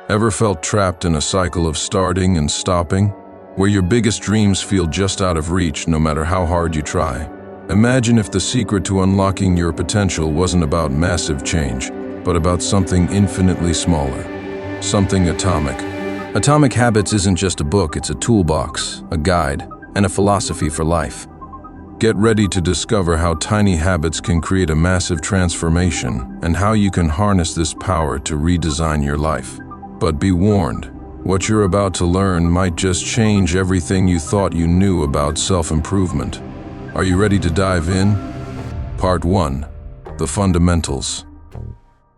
Ever felt trapped in a cycle of starting and stopping, where your biggest dreams feel just out of reach no matter how hard you try? Imagine if the secret to unlocking your potential wasn't about massive change, but about something infinitely smaller, something atomic. Atomic Habits isn't just a book, it's a toolbox, a guide, and a philosophy for life. Get ready to discover how tiny habits can create a massive transformation and how you can harness this power to redesign your life. But be warned, what you're about to learn might just change everything you thought you knew about self-improvement. Are you ready to dive in? Part 1. The Fundamentals.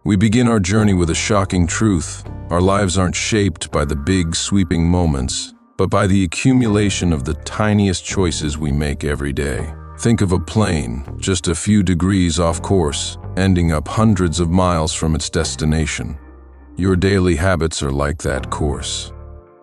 We begin our journey with a shocking truth. Our lives aren't shaped by the big, sweeping moments, but by the accumulation of the tiniest choices we make every day. Think of a plane, just a few degrees off course, ending up hundreds of miles from its destination. Your daily habits are like that course.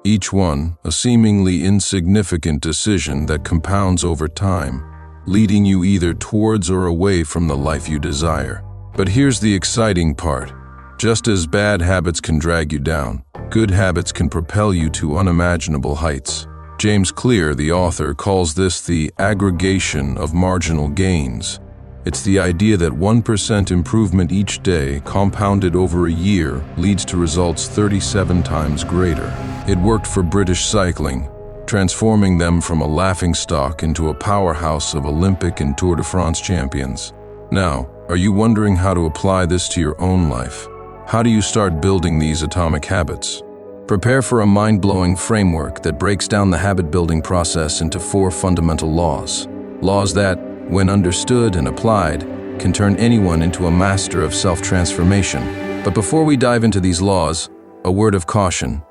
Each one, a seemingly insignificant decision that compounds over time, leading you either towards or away from the life you desire. But here's the exciting part. Just as bad habits can drag you down, good habits can propel you to unimaginable heights. James Clear, the author, calls this the aggregation of marginal gains. It's the idea that 1% improvement each day, compounded over a year, leads to results 37 times greater. It worked for British cycling, transforming them from a laughingstock into a powerhouse of Olympic and Tour de France champions. Now, are you wondering how to apply this to your own life? How do you start building these atomic habits? Prepare for a mind-blowing framework that breaks down the habit-building process into 4 fundamental laws. Laws that, when understood and applied, can turn anyone into a master of self-transformation. But before we dive into these laws, a word of caution.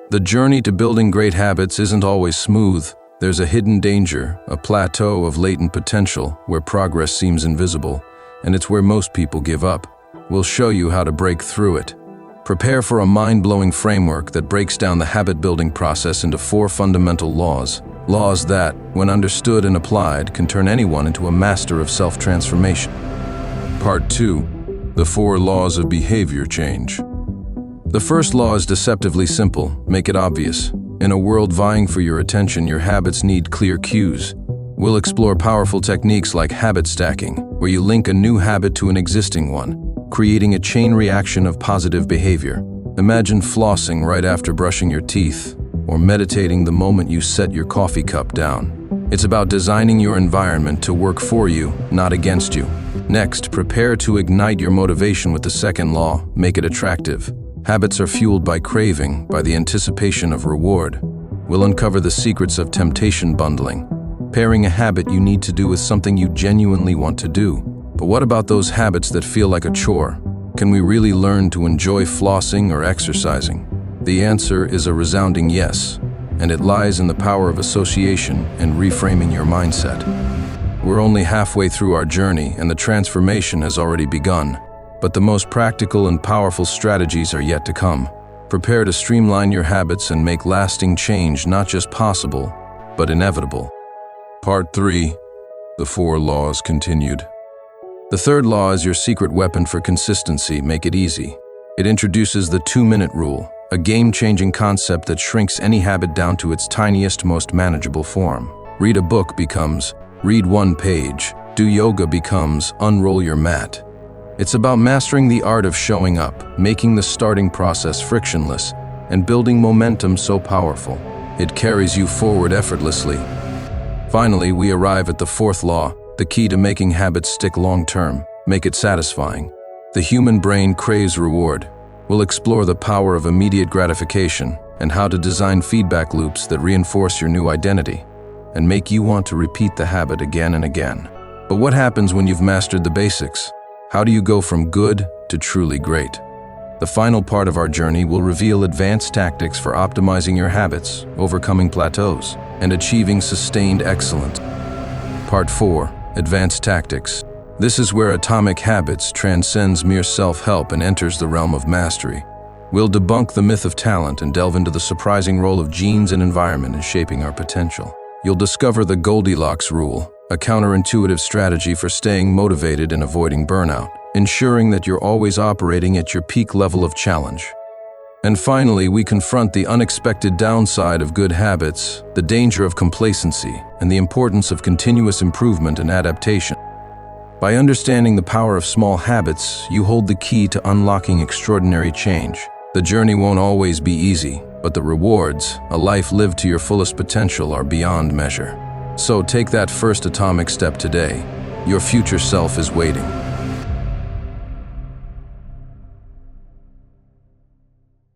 The journey to building great habits isn't always smooth. There's a hidden danger, a plateau of latent potential where progress seems invisible, and it's where most people give up. We'll show you how to break through it. Prepare for a mind-blowing framework that breaks down the habit-building process into 4 fundamental laws. Laws that, when understood and applied, can turn anyone into a master of self-transformation. Part 2. The 4 laws of behavior change. The first law is deceptively simple. Make it obvious. In a world vying for your attention, your habits need clear cues. We'll explore powerful techniques like habit stacking, where you link a new habit to an existing one, creating a chain reaction of positive behavior. Imagine flossing right after brushing your teeth, or meditating the moment you set your coffee cup down. It's about designing your environment to work for you, not against you. Next, prepare to ignite your motivation with the second law. Make it attractive. Habits are fueled by craving, by the anticipation of reward. We'll uncover the secrets of temptation bundling, pairing a habit you need to do with something you genuinely want to do. But what about those habits that feel like a chore? Can we really learn to enjoy flossing or exercising? The answer is a resounding yes, and it lies in the power of association and reframing your mindset. We're only halfway through our journey, and the transformation has already begun. But the most practical and powerful strategies are yet to come. Prepare to streamline your habits and make lasting change not just possible, but inevitable. Part 3. The 4 laws continued. The third law is your secret weapon for consistency. Make it easy. It introduces the 2-minute rule, a game-changing concept that shrinks any habit down to its tiniest, most manageable form. Read a book becomes read 1 page. Do yoga becomes unroll your mat. It's about mastering the art of showing up, making the starting process frictionless, and building momentum so powerful it carries you forward effortlessly. Finally, we arrive at the 4th law, the key to making habits stick long-term. Make it satisfying. The human brain craves reward. We'll explore the power of immediate gratification and how to design feedback loops that reinforce your new identity and make you want to repeat the habit again and again. But what happens when you've mastered the basics? How do you go from good to truly great? The final part of our journey will reveal advanced tactics for optimizing your habits, overcoming plateaus, and achieving sustained excellence. Part 4. Advanced tactics. This is where Atomic Habits transcends mere self-help and enters the realm of mastery. We'll debunk the myth of talent and delve into the surprising role of genes and environment in shaping our potential. You'll discover the Goldilocks rule, a counterintuitive strategy for staying motivated and avoiding burnout, ensuring that you're always operating at your peak level of challenge. And finally, we confront the unexpected downside of good habits, the danger of complacency, and the importance of continuous improvement and adaptation. By understanding the power of small habits, you hold the key to unlocking extraordinary change. The journey won't always be easy, but the rewards, a life lived to your fullest potential, are beyond measure. So take that first atomic step today. Your future self is waiting.